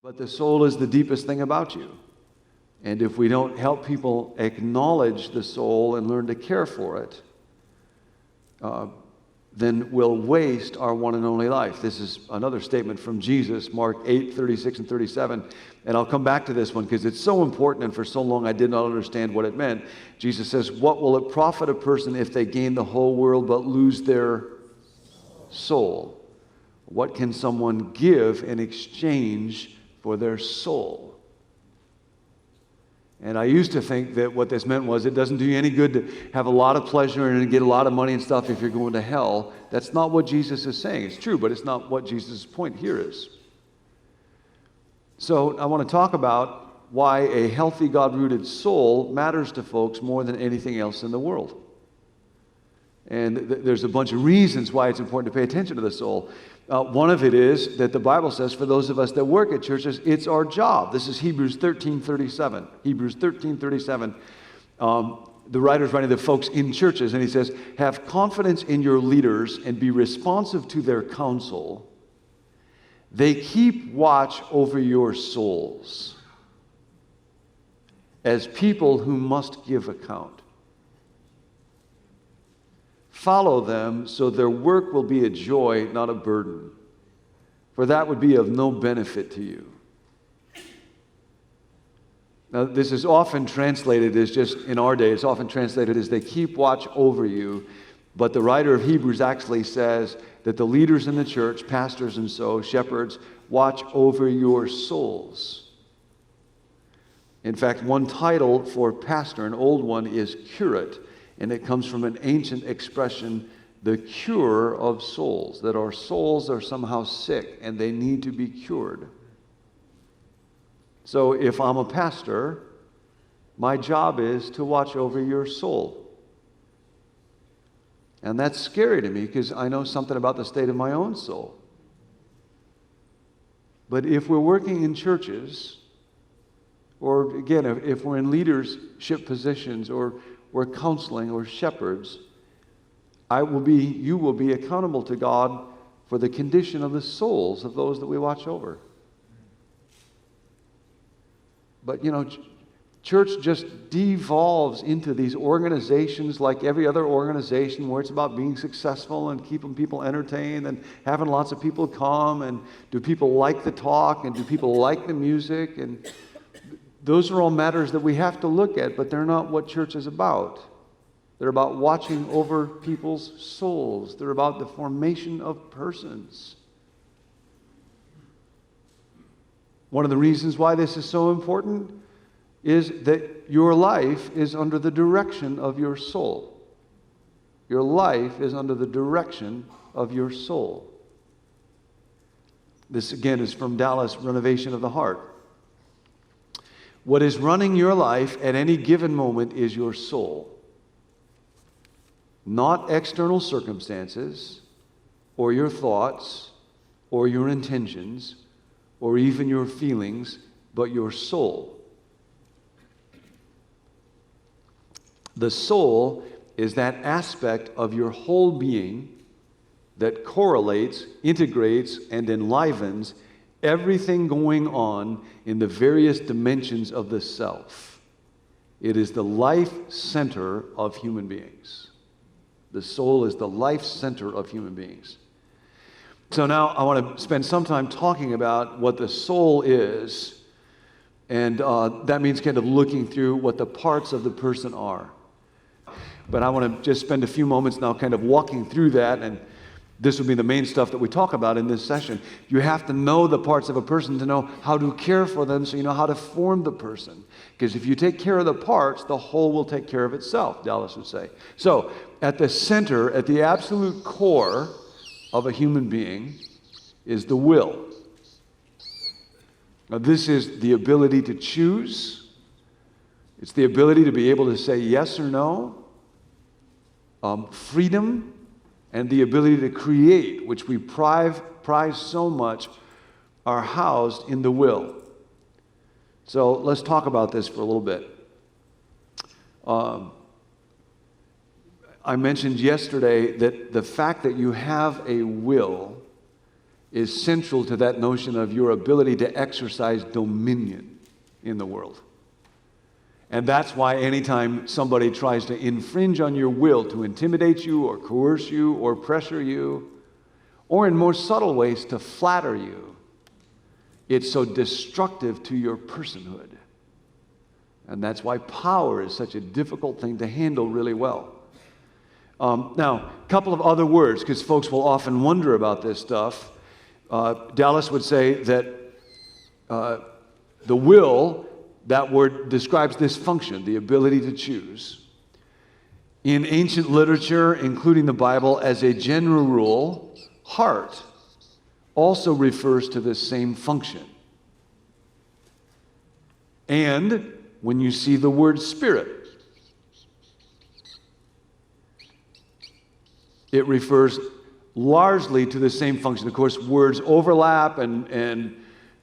But the soul is the deepest thing about you. And if we don't help people acknowledge the soul and learn to care for it, then we'll waste our one and only life. This is another statement from Jesus, Mark 8:36 and 37. And I'll come back to this one because it's so important, and for so long I did not understand what it meant. Jesus says, "What will it profit a person if they gain the whole world but lose their soul? What can someone give in exchange for their soul?" And I used to think that what this meant was it doesn't do you any good to have a lot of pleasure and get a lot of money and stuff if you're going to hell. That's not what Jesus is saying. It's true, but it's not what Jesus' point here is. So I want to talk about why a healthy, God-rooted soul matters to folks more than anything else in the world. And there's a bunch of reasons why it's important to pay attention to the soul. One of it is that the Bible says for those of us that work at churches, it's our job. This is Hebrews 13:37. Hebrews 13:37. The writer's writing to the folks in churches, and he says, "Have confidence in your leaders and be responsive to their counsel. They keep watch over your souls as people who must give account. Follow them so their work will be a joy, not a burden, for that would be of no benefit to you." Now, this is often translated as just, in our day, it's often translated as "they keep watch over you," but the writer of Hebrews actually says that the leaders in the church, pastors and so, shepherds, watch over your souls. In fact, one title for pastor, an old one, is curate. And it comes from an ancient expression, the cure of souls, that our souls are somehow sick and they need to be cured. So if I'm a pastor, my job is to watch over your soul. And that's scary to me because I know something about the state of my own soul. But if we're working in churches, or again, if we're in leadership positions, or we're counseling or shepherds, you will be accountable to God for the condition of the souls of those that we watch over. But church just devolves into these organizations like every other organization where it's about being successful and keeping people entertained and having lots of people come, and do people like the talk and do people like the music, and those are all matters that we have to look at, but they're not what church is about. They're about watching over people's souls. They're about the formation of persons. One of the reasons why this is so important is that your life is under the direction of your soul. Your life is under the direction of your soul. This again is from Dallas, Renovation of the Heart. What is running your life at any given moment is your soul. Not external circumstances, or your thoughts, or your intentions, or even your feelings, but your soul. The soul is that aspect of your whole being that correlates, integrates, and enlivens everything going on in the various dimensions of the self. It is the life center of human beings. The soul is the life center of human beings. So now I want to spend some time talking about what the soul is, and that means kind of looking through what the parts of the person are. But I want to just spend a few moments now kind of walking through that, and this will be the main stuff that we talk about in this session. You have to know the parts of a person to know how to care for them, so you know how to form the person. Because if you take care of the parts, the whole will take care of itself, Dallas would say. So, at the center, at the absolute core of a human being is the will. Now, this is the ability to choose. It's the ability to be able to say yes or no. Freedom. And the ability to create, which we prize so much, are housed in the will. So let's talk about this for a little bit. I mentioned yesterday that the fact that you have a will is central to that notion of your ability to exercise dominion in the world. And that's why anytime somebody tries to infringe on your will, to intimidate you or coerce you or pressure you, or in more subtle ways to flatter you, it's so destructive to your personhood. And that's why power is such a difficult thing to handle really well. Now, a couple of other words, because folks will often wonder about this stuff. Dallas would say that the will, that word describes this function, the ability to choose. In ancient literature, including the Bible, as a general rule, heart also refers to this same function. And when you see the word spirit, it refers largely to the same function. Of course, words overlap and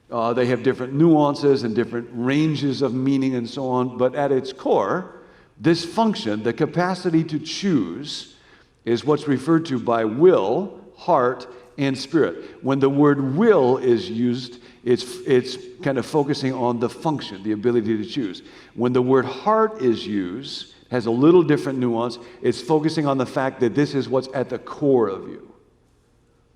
they have different nuances and different ranges of meaning and so on. But at its core, this function, the capacity to choose, is what's referred to by will, heart, and spirit. When the word will is used, it's kind of focusing on the function, the ability to choose. When the word heart is used, has a little different nuance. It's focusing on the fact that this is what's at the core of you.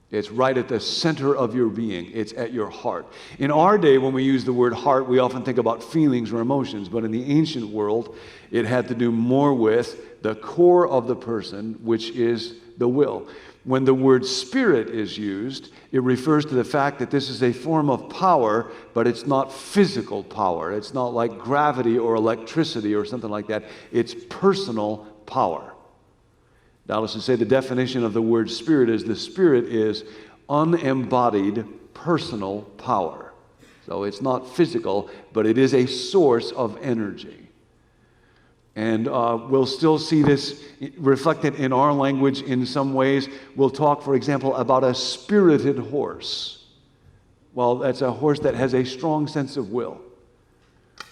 It's right at the center of your being. It's at your heart. In our day, when we use the word heart, we often think about feelings or emotions, but in the ancient world, it had to do more with the core of the person, which is the will. When the word spirit is used, it refers to the fact that this is a form of power, but it's not physical power. It's not like gravity or electricity or something like that. It's personal power. Dallas would say the definition of the word spirit is the spirit is unembodied personal power. So it's not physical, but it is a source of energy. And we'll still see this reflected in our language in some ways. We'll talk, for example, about a spirited horse. Well, that's a horse that has a strong sense of will.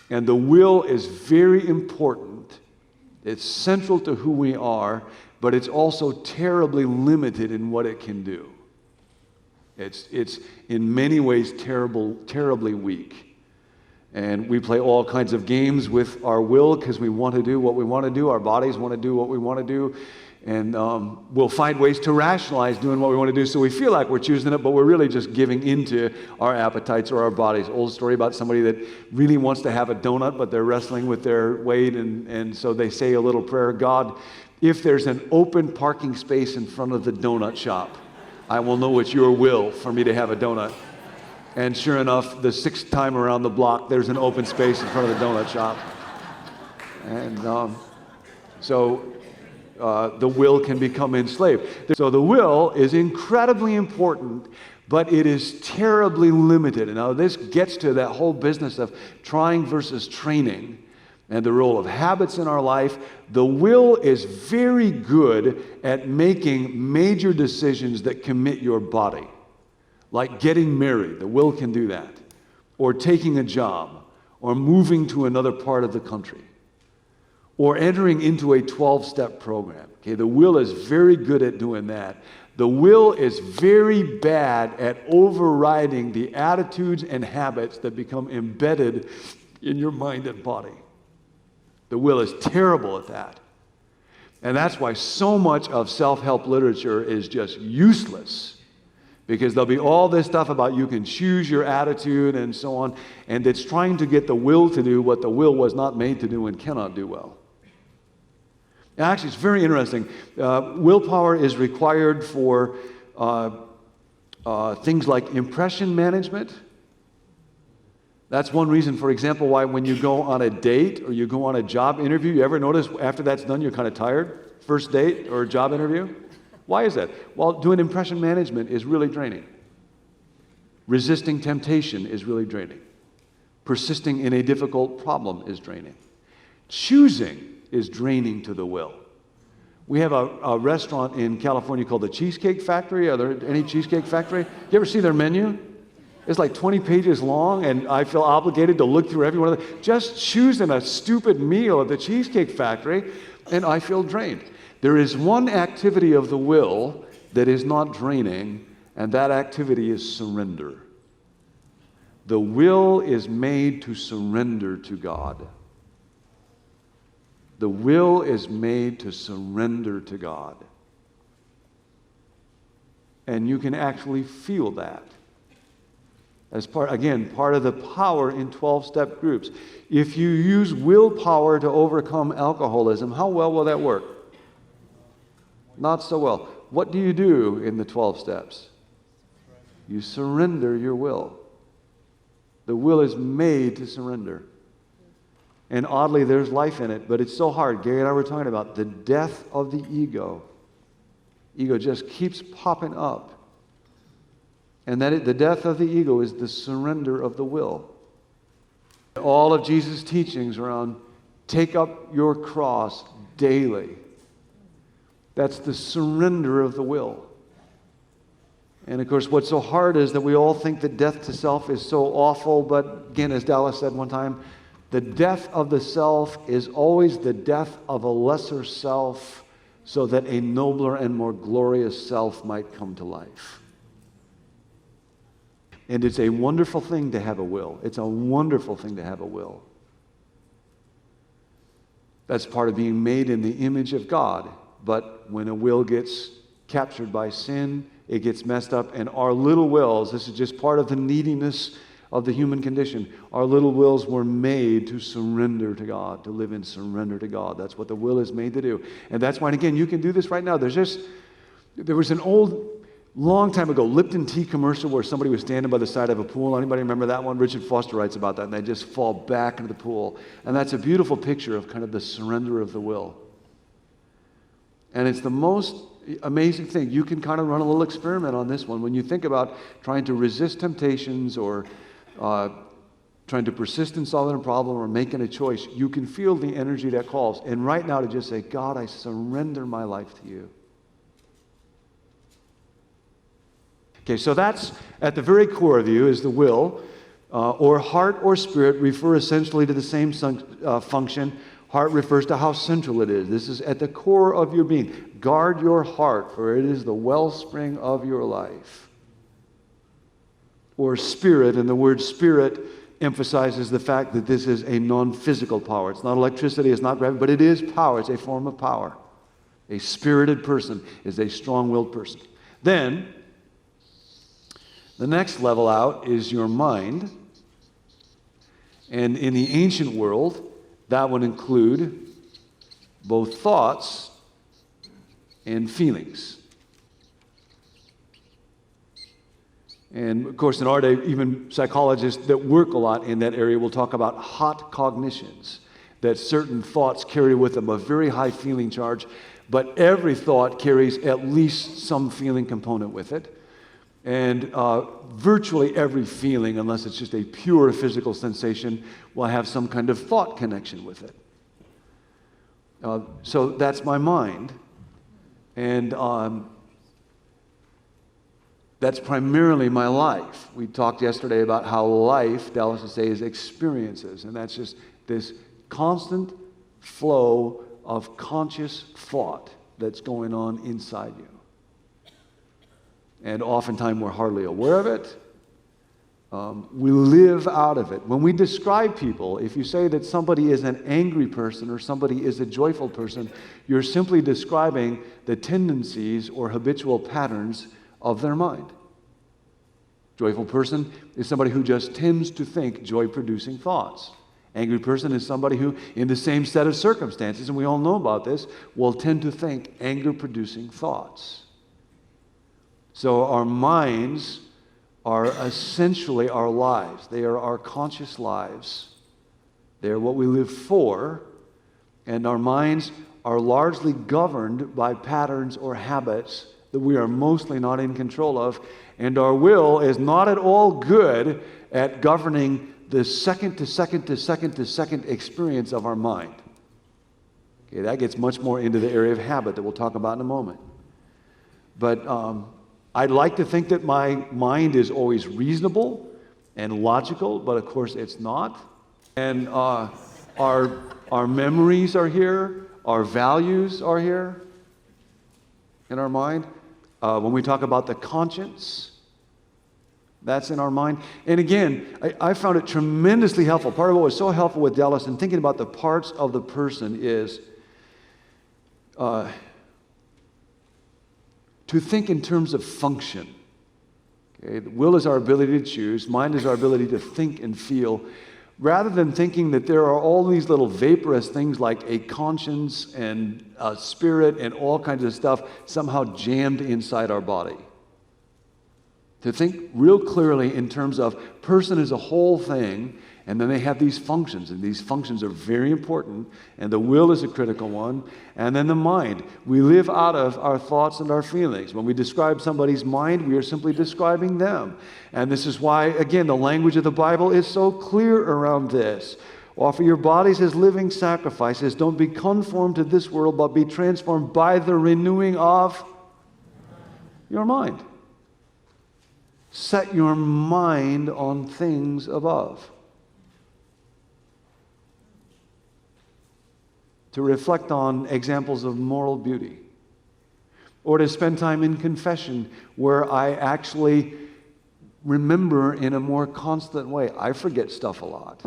And the will is very important. It's central to who we are, but it's also terribly limited in what it can do. It's in many ways terribly weak. And we play all kinds of games with our will because we want to do what we want to do. Our bodies want to do what we want to do. And we'll find ways to rationalize doing what we want to do so we feel like we're choosing it, but we're really just giving into our appetites or our bodies. Old story about somebody that really wants to have a donut, but they're wrestling with their weight, and so they say a little prayer, God, if there's an open parking space in front of the donut shop, I will know it's your will for me to have a donut. And sure enough, the sixth time around the block, there's an open space in front of the donut shop. And so the will can become enslaved. So the will is incredibly important, but it is terribly limited. And now this gets to that whole business of trying versus training and the role of habits in our life. The will is very good at making major decisions that commit your body. Like getting married, the will can do that. Or taking a job, or moving to another part of the country, or entering into a 12-step program. Okay, the will is very good at doing that. The will is very bad at overriding the attitudes and habits that become embedded in your mind and body. The will is terrible at that. And that's why so much of self-help literature is just useless. Because there'll be all this stuff about you can choose your attitude and so on, and it's trying to get the will to do what the will was not made to do and cannot do well. And actually, it's very interesting. Willpower is required for things like impression management. That's one reason, for example, why when you go on a date or you go on a job interview, you ever notice after that's done you're kind of tired? First date or job interview? Why is that? Well, doing impression management is really draining. Resisting temptation is really draining. Persisting in a difficult problem is draining. Choosing is draining to the will. We have a restaurant in California called the Cheesecake Factory. Are there any Cheesecake Factory? You ever see their menu? It's like 20 pages long, and I feel obligated to look through every one of them. Just choosing a stupid meal at the Cheesecake Factory, and I feel drained. There is one activity of the will that is not draining, And that activity is surrender. The will is made to surrender to God. The will is made to surrender to God. And you can actually feel that. As part of the power in 12-step groups. If you use willpower to overcome alcoholism, how well will that work? Not so well. What do you do in the 12 steps? You surrender your will. The will is made to surrender. And oddly, there's life in it, but it's so hard. Gary and I were talking about the death of the ego. Ego just keeps popping up. And the death of the ego is the surrender of the will. All of Jesus' teachings around take up your cross daily. That's the surrender of the will. And of course, what's so hard is that we all think that death to self is so awful, but again, as Dallas said one time, the death of the self is always the death of a lesser self so that a nobler and more glorious self might come to life. And it's a wonderful thing to have a will. It's a wonderful thing to have a will. That's part of being made in the image of God. But when a will gets captured by sin, it gets messed up, and our little wills, this is just part of the neediness of the human condition, our little wills were made to surrender to God, to live in surrender to God. That's what the will is made to do. And that's why, and again, you can do this right now. There was an old, long time ago, Lipton tea commercial where somebody was standing by the side of a pool. Anybody remember that one? Richard Foster writes about that, and they just fall back into the pool. And that's a beautiful picture of kind of the surrender of the will. And it's the most amazing thing. You can kind of run a little experiment on this one. When you think about trying to resist temptations or trying to persist in solving a problem or making a choice, you can feel the energy that calls. And right now to just say, God, I surrender my life to you. Okay, so that's at the very core of you is the will, or heart or spirit refer essentially to the same function. Heart refers to how central it is. This is at the core of your being. Guard your heart, for it is the wellspring of your life. Or spirit, and the word spirit emphasizes the fact that this is a non-physical power. It's not electricity, it's not gravity, but it is power. It's a form of power. A spirited person is a strong-willed person. Then, the next level out is your mind. And in the ancient world, that would include both thoughts and feelings. And of course, in our day, even psychologists that work a lot in that area will talk about hot cognitions, that certain thoughts carry with them a very high feeling charge, but every thought carries at least some feeling component with it. And virtually every feeling, unless it's just a pure physical sensation, will have some kind of thought connection with it. So that's my mind. And that's primarily my life. We talked yesterday about how life, Dallas would say, is experiences. And that's just this constant flow of conscious thought that's going on inside you. And oftentimes we're hardly aware of it. We live out of it. When we describe people, if you say that somebody is an angry person or somebody is a joyful person, you're simply describing the tendencies or habitual patterns of their mind. Joyful person is somebody who just tends to think joy-producing thoughts. Angry person is somebody who, in the same set of circumstances, and we all know about this, will tend to think anger-producing thoughts. So our minds are essentially our lives. They are our conscious lives. They are what we live for, and our minds are largely governed by patterns or habits that we are mostly not in control of, and our will is not at all good at governing the second to second to second to second experience of our mind. Okay, that gets much more into the area of habit that we'll talk about in a moment. But I'd like to think that my mind is always reasonable and logical, but of course it's not. And our memories are here, our values are here in our mind. When we talk about the conscience, that's in our mind. And again, I found it tremendously helpful. Part of what was so helpful with Dallas and thinking about the parts of the person is to think in terms of function. Okay? The will is our ability to choose. Mind is our ability to think and feel. Rather than thinking that there are all these little vaporous things like a conscience and a spirit and all kinds of stuff somehow jammed inside our body. To think real clearly in terms of person is a whole thing, and then they have these functions, and these functions are very important, and the will is a critical one, and then the mind. We live out of our thoughts and our feelings. When we describe somebody's mind, we are simply describing them. And this is why, again, the language of the Bible is so clear around this. Offer your bodies as living sacrifices. Don't be conformed to this world, but be transformed by the renewing of your mind. Set your mind on things above. To reflect on examples of moral beauty. Or to spend time in confession where I actually remember in a more constant way. I forget stuff a lot.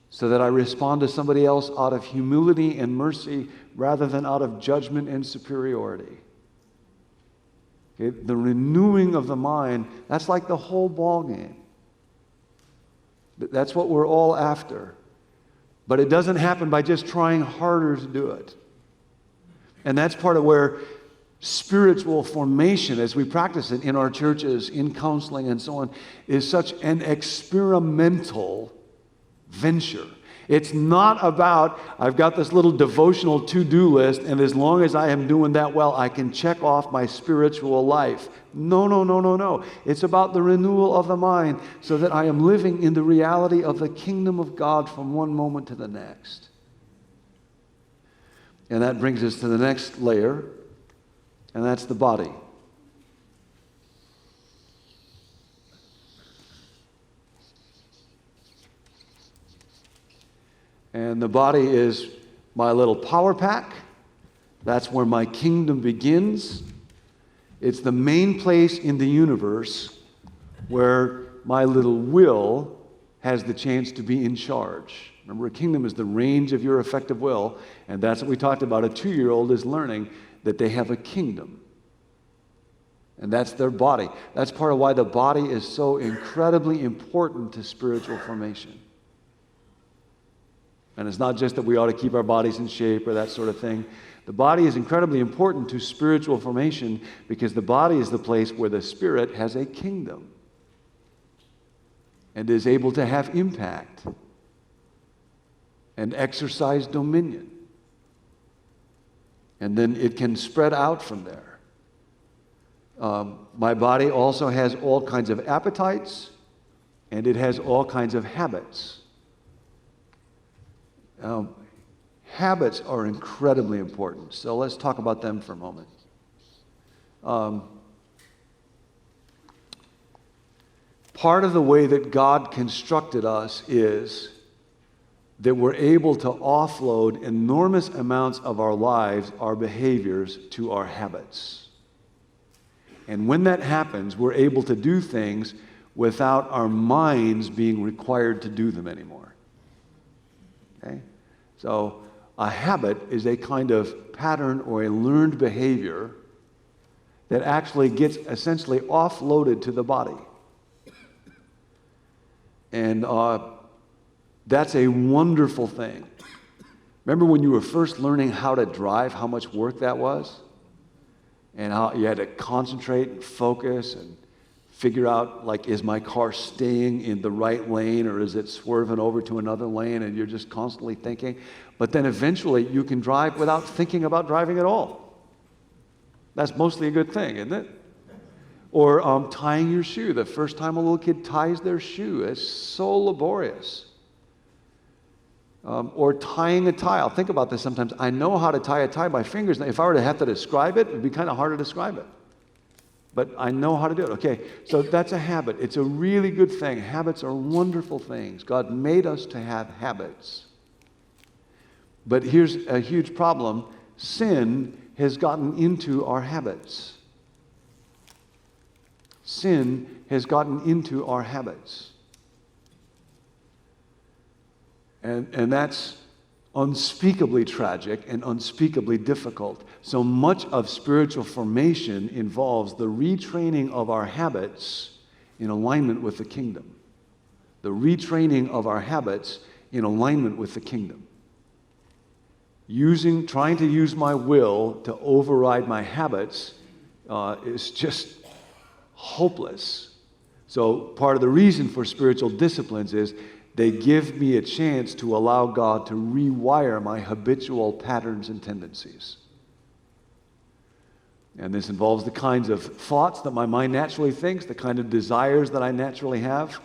So that I respond to somebody else out of humility and mercy rather than out of judgment and superiority. Okay? The renewing of the mind, that's like the whole ball game. That's what we're all after. But it doesn't happen by just trying harder to do it. And that's part of where spiritual formation, as we practice it in our churches, in counseling and so on, is such an experimental venture. It's not about, I've got this little devotional to-do list, and as long as I am doing that well, I can check off my spiritual life. No. It's about the renewal of the mind so that I am living in the reality of the kingdom of God from one moment to the next. And that brings us to the next layer, and that's the body. And the body is my little power pack. That's where my kingdom begins. It's the main place in the universe where my little will has the chance to be in charge. Remember, a kingdom is the range of your effective will, and that's what we talked about. A 2-year-old is learning that they have a kingdom. And that's their body. That's part of why the body is so incredibly important to spiritual formation. And it's not just that we ought to keep our bodies in shape or that sort of thing. The body is incredibly important to spiritual formation because the body is the place where the spirit has a kingdom and is able to have impact and exercise dominion. And then it can spread out from there. My body also has all kinds of appetites, and it has all kinds of habits. Habits are incredibly important, so let's talk about them for a moment. Part of the way that God constructed us is that we're able to offload enormous amounts of our lives, our behaviors, to our habits. And when that happens, we're able to do things without our minds being required to do them anymore. Okay? So a habit is a kind of pattern or a learned behavior that actually gets essentially offloaded to the body. And that's a wonderful thing. Remember when you were first learning how to drive, how much work that was? And how you had to concentrate and focus and figure out, like, is my car staying in the right lane or is it swerving over to another lane? And you're just constantly thinking. But then eventually you can drive without thinking about driving at all. That's mostly a good thing, isn't it? Or tying your shoe. The first time a little kid ties their shoe, it's so laborious. Or tying a tie. I'll think about this sometimes. I know how to tie a tie by fingers. If I were to have to describe it, it would be kind of hard to describe it. But I know how to do it. Okay, so that's a habit. It's a really good thing. Habits are wonderful things. God made us to have habits. But here's a huge problem. Sin has gotten into our habits. Sin has gotten into our habits. And that's unspeakably tragic and unspeakably difficult. So much of spiritual formation involves the retraining of our habits in alignment with the kingdom. The retraining of our habits in alignment with the kingdom. Trying to use my will to override my habits is just hopeless. So part of the reason for spiritual disciplines is they give me a chance to allow God to rewire my habitual patterns and tendencies. And this involves the kinds of thoughts that my mind naturally thinks, the kind of desires that I naturally have.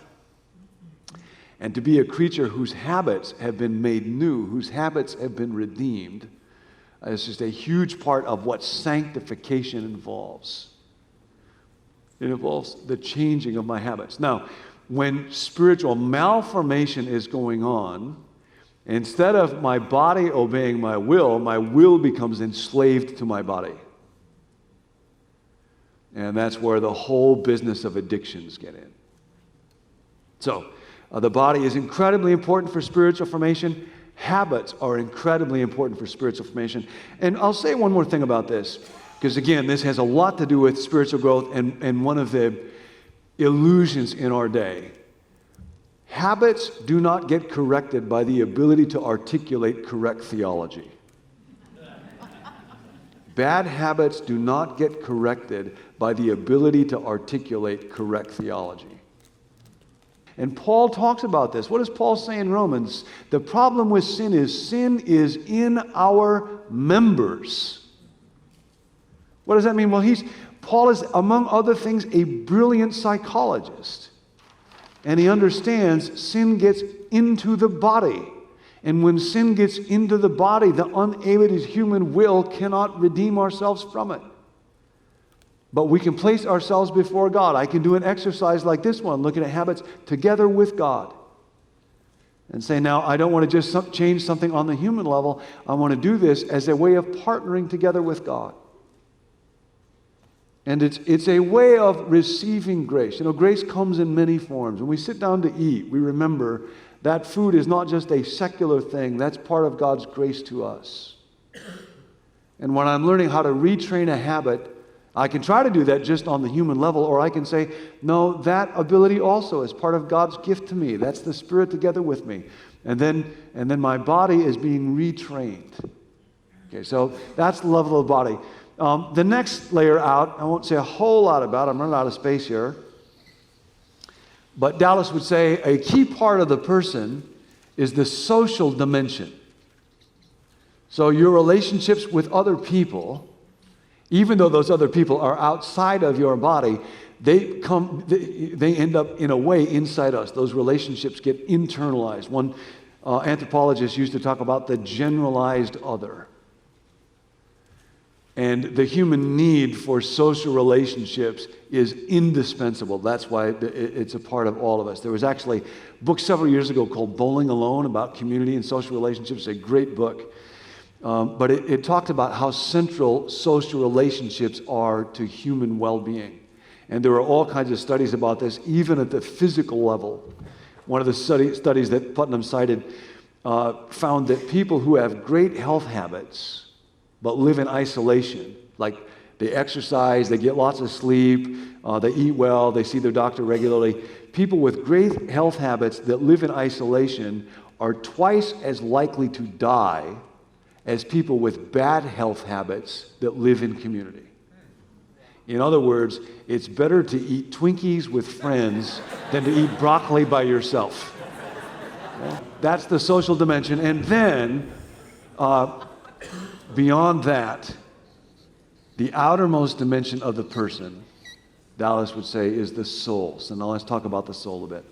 And to be a creature whose habits have been made new, whose habits have been redeemed, is just a huge part of what sanctification involves. It involves the changing of my habits. Now, when spiritual malformation is going on, instead of my body obeying my will becomes enslaved to my body. And that's where the whole business of addictions get in. So, the body is incredibly important for spiritual formation. Habits are incredibly important for spiritual formation. And I'll say one more thing about this, because again, this has a lot to do with spiritual growth and one of the illusions in our day. Habits do not get corrected by the ability to articulate correct theology. Bad habits do not get corrected by the ability to articulate correct theology. And Paul talks about this. What does Paul say in Romans? The problem with sin is in our members. What does that mean? Well, Paul is, among other things, a brilliant psychologist. And he understands sin gets into the body. And when sin gets into the body, the unaided human will cannot redeem ourselves from it. But we can place ourselves before God. I can do an exercise like this one, looking at habits together with God. And say, now, I don't want to just change something on the human level. I want to do this as a way of partnering together with God. And it's a way of receiving grace. You know, grace comes in many forms. When we sit down to eat, we remember that food is not just a secular thing. That's part of God's grace to us. And when I'm learning how to retrain a habit, I can try to do that just on the human level, or I can say, no, that ability also is part of God's gift to me. That's the Spirit together with me. And then my body is being retrained. Okay, so that's the level of the body. The next layer out, I won't say a whole lot about. I'm running out of space here. But Dallas would say a key part of the person is the social dimension. So your relationships with other people, even though those other people are outside of your body, they end up in a way inside us. Those relationships get internalized. One anthropologist used to talk about the generalized other. And the human need for social relationships is indispensable. That's why it's a part of all of us. There was actually a book several years ago called Bowling Alone about community and social relationships. It's a great book. But it talked about how central social relationships are to human well-being. And there are all kinds of studies about this, even at the physical level. One of the studies that Putnam cited found that people who have great health habits but live in isolation, like they exercise, they get lots of sleep, they eat well, they see their doctor regularly. People with great health habits that live in isolation are twice as likely to die as people with bad health habits that live in community. In other words, it's better to eat Twinkies with friends than to eat broccoli by yourself. Okay? That's the social dimension. And then, beyond that, the outermost dimension of the person, Dallas would say, is the soul. So now let's talk about the soul a bit.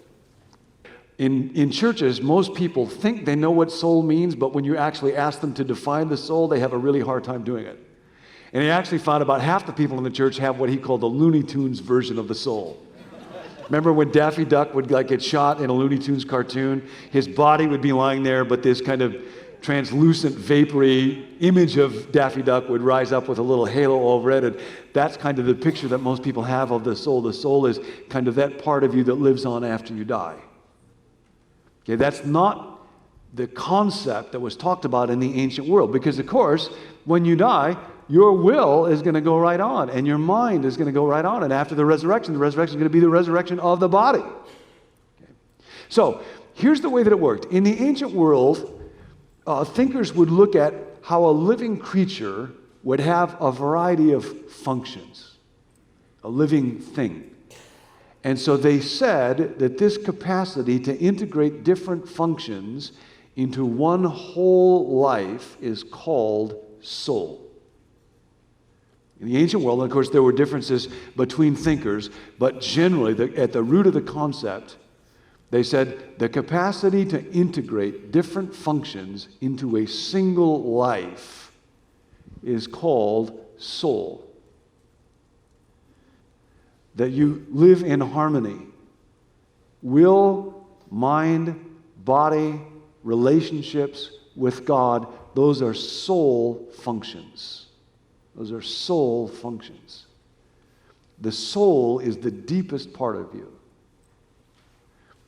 In churches, most people think they know what soul means, but when you actually ask them to define the soul, they have a really hard time doing it. And he actually found about half the people in the church have what he called the Looney Tunes version of the soul. Remember when Daffy Duck would get shot in a Looney Tunes cartoon? His body would be lying there, but this kind of translucent, vapory image of Daffy Duck would rise up with a little halo over it. And that's kind of the picture that most people have of the soul. The soul is kind of that part of you that lives on after you die. Okay, that's not the concept that was talked about in the ancient world. Because, of course, when you die, your will is going to go right on, and your mind is going to go right on. And after the resurrection is going to be the resurrection of the body. Okay. So, here's the way that it worked. In the ancient world, thinkers would look at how a living creature would have a variety of functions, a living thing. And so they said that this capacity to integrate different functions into one whole life is called soul. In the ancient world, and of course, there were differences between thinkers, but generally, at the root of the concept, they said the capacity to integrate different functions into a single life is called soul. That you live in harmony. Will, mind, body, relationships with God, those are soul functions. Those are soul functions. The soul is the deepest part of you.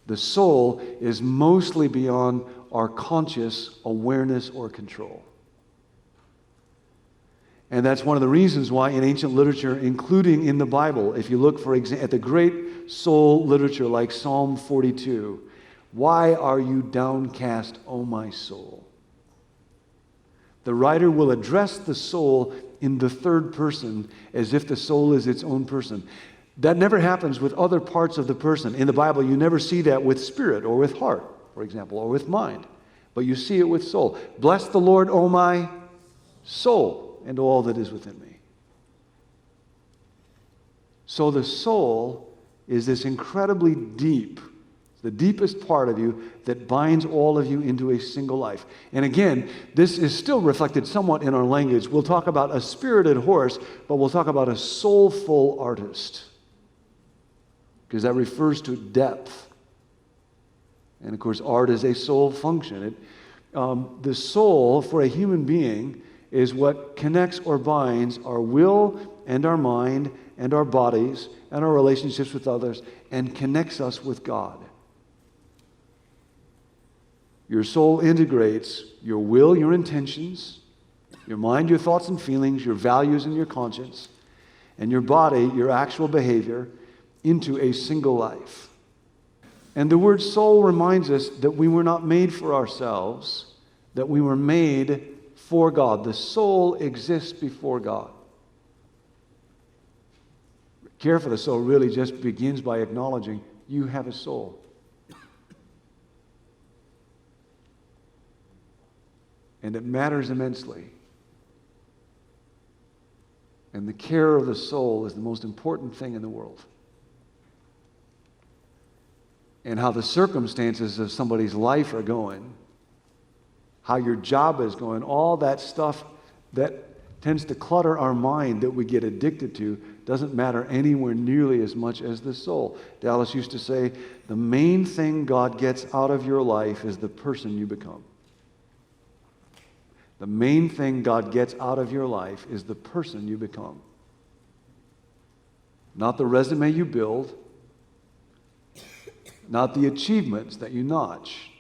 The soul is mostly beyond our conscious awareness or control. And that's one of the reasons why in ancient literature, including in the Bible, if you look, for example, at the great soul literature like Psalm 42, why are you downcast, O my soul? The writer will address the soul in the third person as if the soul is its own person. That never happens with other parts of the person. In the Bible, you never see that with spirit or with heart, for example, or with mind. But you see it with soul. Bless the Lord, O my soul, and all that is within me. So the soul is this incredibly deep, the deepest part of you that binds all of you into a single life. And again, this is still reflected somewhat in our language. We'll talk about a spirited horse, but we'll talk about a soulful artist, because that refers to depth. And of course, art is a soul function. The soul for a human being is what connects or binds our will and our mind and our bodies and our relationships with others and connects us with God. Your soul integrates your will, your intentions, your mind, your thoughts and feelings, your values and your conscience, and your body, your actual behavior, into a single life. And the word soul reminds us that we were not made for ourselves, that we were made for God. The soul exists before God. Care for the soul really just begins by acknowledging you have a soul. And it matters immensely. And the care of the soul is the most important thing in the world. And how the circumstances of somebody's life are going, how your job is going, all that stuff that tends to clutter our mind that we get addicted to doesn't matter anywhere nearly as much as the soul. Dallas used to say, the main thing God gets out of your life is the person you become. The main thing God gets out of your life is the person you become. Not the resume you build, not the achievements that you notch,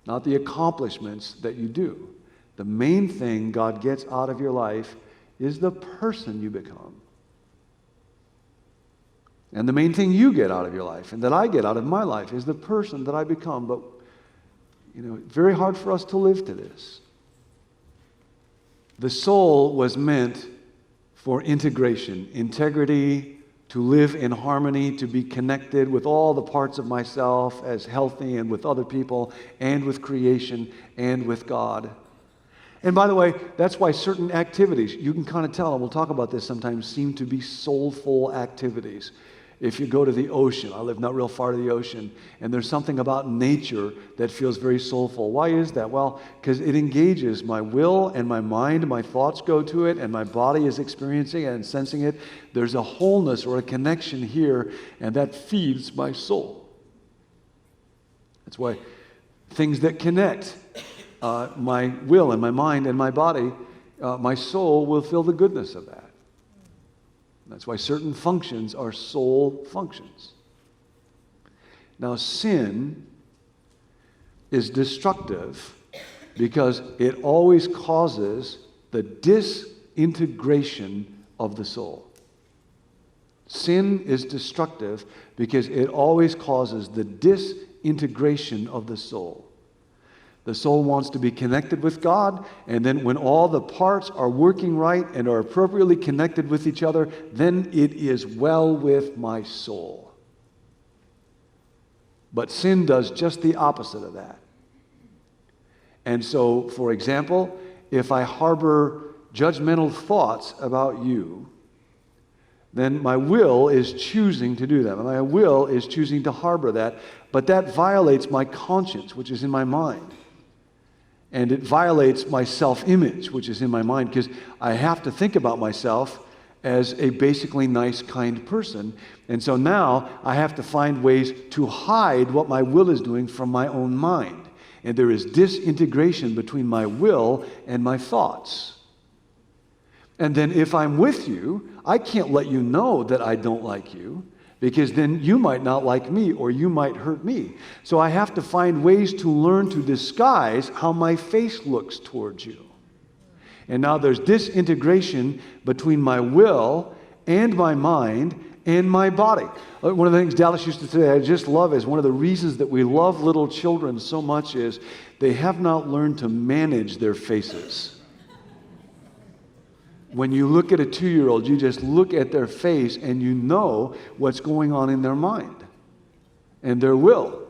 not the accomplishments that you do. The main thing God gets out of your life is the person you become. And the main thing you get out of your life, and that I get out of my life, is the person that I become. But, it's very hard for us to live to this. The soul was meant for integration, integrity, to live in harmony, to be connected with all the parts of myself as healthy and with other people and with creation and with God. And by the way, that's why certain activities, you can kind of tell, and we'll talk about this sometimes, seem to be soulful activities. If you go to the ocean, I live not real far to the ocean, and there's something about nature that feels very soulful. Why is that? Well, because it engages my will and my mind, my thoughts go to it, and my body is experiencing it and sensing it. There's a wholeness or a connection here, and that feeds my soul. That's why things that connect my will and my mind and my body, my soul will feel the goodness of that. That's why certain functions are soul functions. Now, sin is destructive because it always causes the disintegration of the soul. Sin is destructive because it always causes the disintegration of the soul. The soul wants to be connected with God, and then when all the parts are working right and are appropriately connected with each other, then it is well with my soul. But sin does just the opposite of that. And so, for example, if I harbor judgmental thoughts about you, then my will is choosing to do that. My will is choosing to harbor that, but that violates my conscience, which is in my mind. And it violates my self-image, which is in my mind, because I have to think about myself as a basically nice, kind person. And so now I have to find ways to hide what my will is doing from my own mind. And there is disintegration between my will and my thoughts. And then if I'm with you, I can't let you know that I don't like you, because then you might not like me or you might hurt me. So I have to find ways to learn to disguise how my face looks towards you. And now there's disintegration between my will and my mind and my body. One of the things Dallas used to say I just love is one of the reasons that we love little children so much is they have not learned to manage their faces. When you look at a 2-year-old, you just look at their face and you know what's going on in their mind and their will.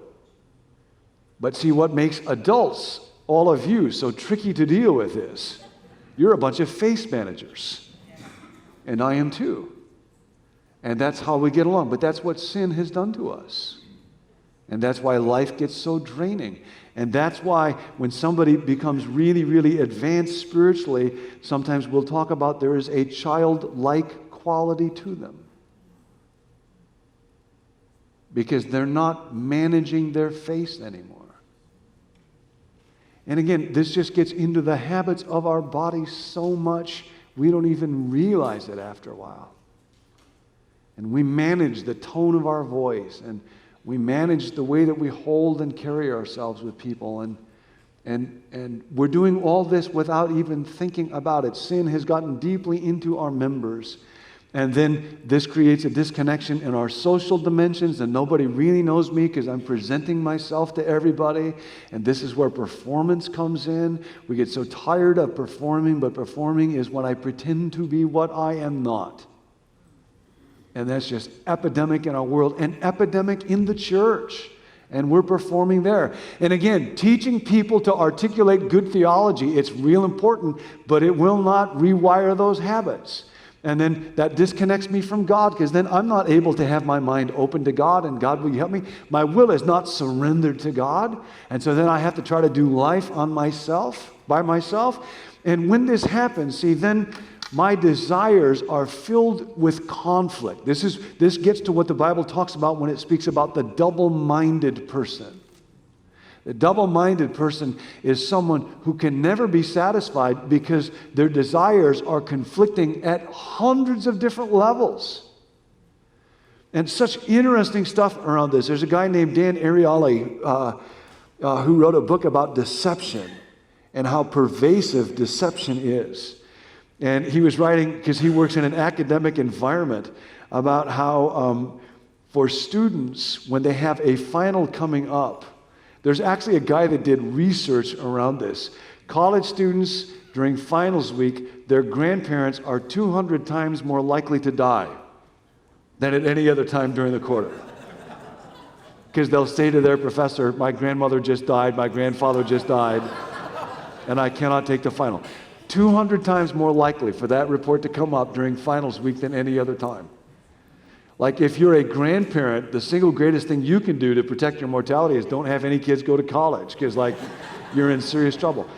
But see, what makes adults, all of you, so tricky to deal with is you're a bunch of face managers. And I am too. And that's how we get along. But that's what sin has done to us. And that's why life gets so draining. And that's why when somebody becomes really, really advanced spiritually, sometimes we'll talk about there is a childlike quality to them. Because they're not managing their face anymore. And again, this just gets into the habits of our body so much, we don't even realize it after a while. And we manage the tone of our voice, and we manage the way that we hold and carry ourselves with people, and we're doing all this without even thinking about it. Sin has gotten deeply into our members, and then this creates a disconnection in our social dimensions, and nobody really knows me because I'm presenting myself to everybody, and this is where performance comes in. We get so tired of performing, but performing is when I pretend to be what I am not. And that's just epidemic in our world and epidemic in the church. And we're performing there. And again, teaching people to articulate good theology, it's real important, but it will not rewire those habits. And then that disconnects me from God, because then I'm not able to have my mind open to God, and God, will you help me? My will is not surrendered to God. And so then I have to try to do life on myself, by myself. And when this happens, see, then my desires are filled with conflict. This gets to what the Bible talks about when it speaks about the double-minded person. The double-minded person is someone who can never be satisfied because their desires are conflicting at hundreds of different levels. And such interesting stuff around this. There's a guy named Dan Ariely who wrote a book about deception and how pervasive deception is. And he was writing, because he works in an academic environment, about how for students, when they have a final coming up, there's actually a guy that did research around this. College students, during finals week, their grandparents are 200 times more likely to die than at any other time during the quarter. Because they'll say to their professor, my grandmother just died, my grandfather just died, and I cannot take the final. 200 times more likely for that report to come up during finals week than any other time. Like if you're a grandparent, the single greatest thing you can do to protect your mortality is don't have any kids go to college, because like you're in serious trouble.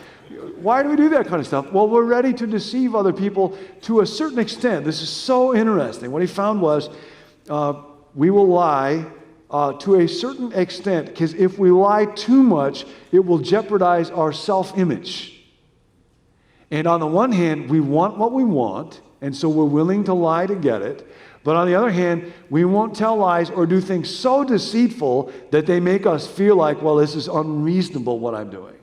Why do we do that kind of stuff? Well, we're ready to deceive other people to a certain extent. This is so interesting. What he found was we will lie to a certain extent, because if we lie too much, it will jeopardize our self-image. And on the one hand, we want what we want, and so we're willing to lie to get it. But on the other hand, we won't tell lies or do things so deceitful that they make us feel like, well, this is unreasonable what I'm doing.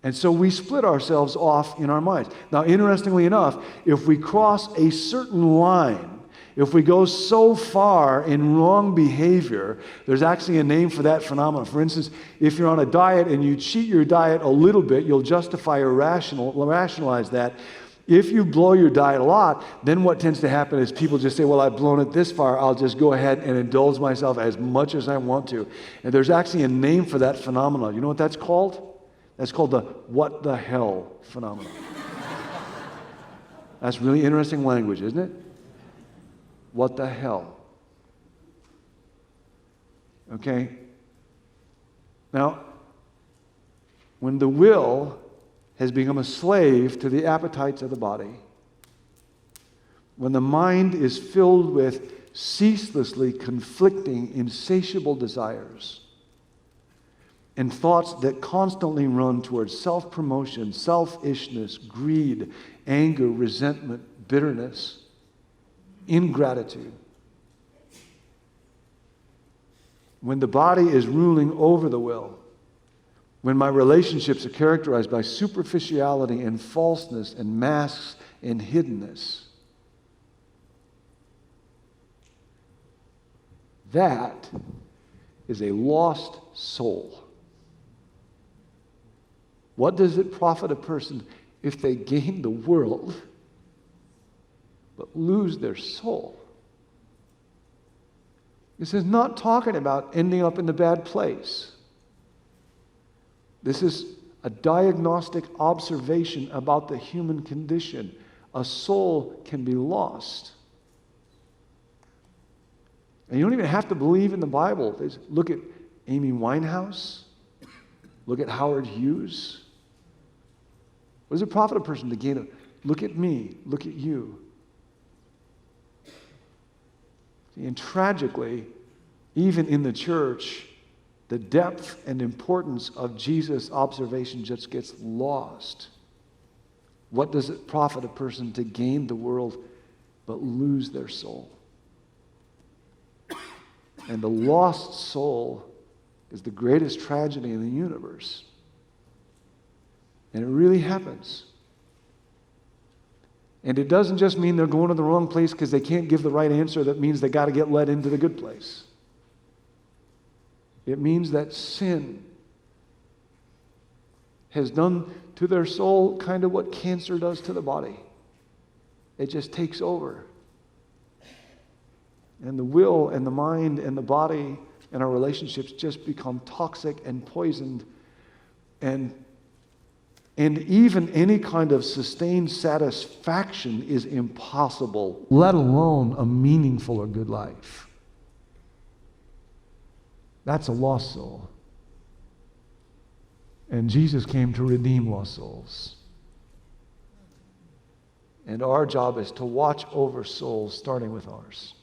And so we split ourselves off in our minds. Now, interestingly enough, if we cross a certain line, if we go so far in wrong behavior, there's actually a name for that phenomenon. For instance, if you're on a diet and you cheat your diet a little bit, you'll justify or rationalize that. If you blow your diet a lot, then what tends to happen is people just say, well, I've blown it this far, I'll just go ahead and indulge myself as much as I want to. And there's actually a name for that phenomenon. You know what that's called? That's called the what the hell phenomenon. That's really interesting language, isn't it? What the hell? Okay? Now, when the will has become a slave to the appetites of the body, when the mind is filled with ceaselessly conflicting, insatiable desires, and thoughts that constantly run towards self-promotion, selfishness, greed, anger, resentment, bitterness, ingratitude. When the body is ruling over the will, when my relationships are characterized by superficiality and falseness and masks and hiddenness, that is a lost soul. What does it profit a person if they gain the world but lose their soul? This is not talking about ending up in the bad place. This is a diagnostic observation about the human condition. A soul can be lost. And you don't even have to believe in the Bible. Look at Amy Winehouse. Look at Howard Hughes. What does it profit a person to gain it? Look at me. Look at you. And tragically, even in the church, the depth and importance of Jesus' observation just gets lost. What does it profit a person to gain the world but lose their soul? And the lost soul is the greatest tragedy in the universe. And it really happens. And it doesn't just mean they're going to the wrong place because they can't give the right answer. That means they got to get led into the good place. It means that sin has done to their soul kind of what cancer does to the body. It just takes over. And the will and the mind and the body and our relationships just become toxic and poisoned. And even any kind of sustained satisfaction is impossible, let alone a meaningful or good life. That's a lost soul. And Jesus came to redeem lost souls. And our job is to watch over souls, starting with ours.